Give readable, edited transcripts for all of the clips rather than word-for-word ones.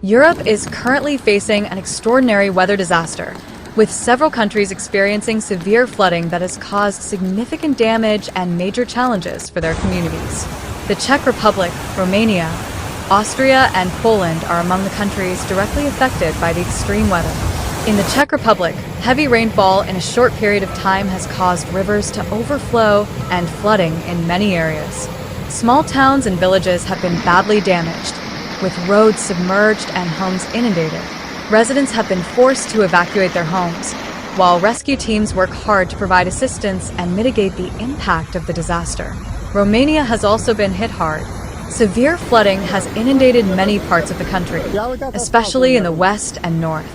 Europe is currently facing an extraordinary weather disaster, with several countries experiencing severe flooding that has caused significant damage and major challenges for their communities. The Czech Republic, Romania, Austria and Poland are among the countries directly affected by the extreme weather. In the Czech Republic, heavy rainfall in a short period of time has caused rivers to overflow and flooding in many areas. Small towns and villages have been badly damaged, with roads submerged and homes inundated. Residents have been forced to evacuate their homes, while rescue teams work hard to provide assistance and mitigate the impact of the disaster. Romania has also been hit hard. Severe flooding has inundated many parts of the country, especially in the west and north.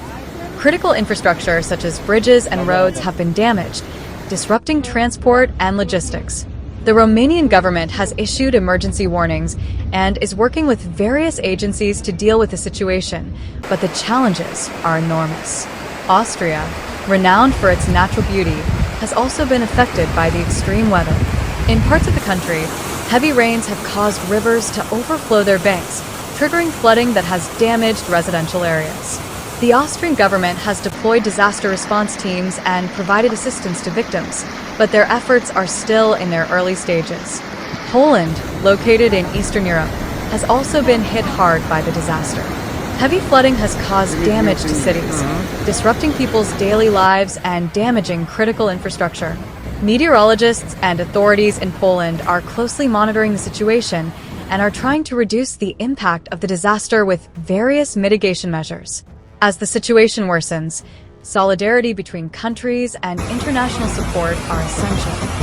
Critical infrastructure such as bridges and roads have been damaged, disrupting transport and logistics. The Romanian government has issued emergency warnings and is working with various agencies to deal with the situation, but the challenges are enormous. Austria, renowned for its natural beauty, has also been affected by the extreme weather. In parts of the country, heavy rains have caused rivers to overflow their banks, triggering flooding that has damaged residential areas. The Austrian government has deployed disaster response teams and provided assistance to victims, but their efforts are still in their early stages. Poland, located in Eastern Europe, has also been hit hard by the disaster. Heavy flooding has caused damage to cities, disrupting people's daily lives and damaging critical infrastructure. Meteorologists and authorities in Poland are closely monitoring the situation and are trying to reduce the impact of the disaster with various mitigation measures. As the situation worsens, solidarity between countries and international support are essential.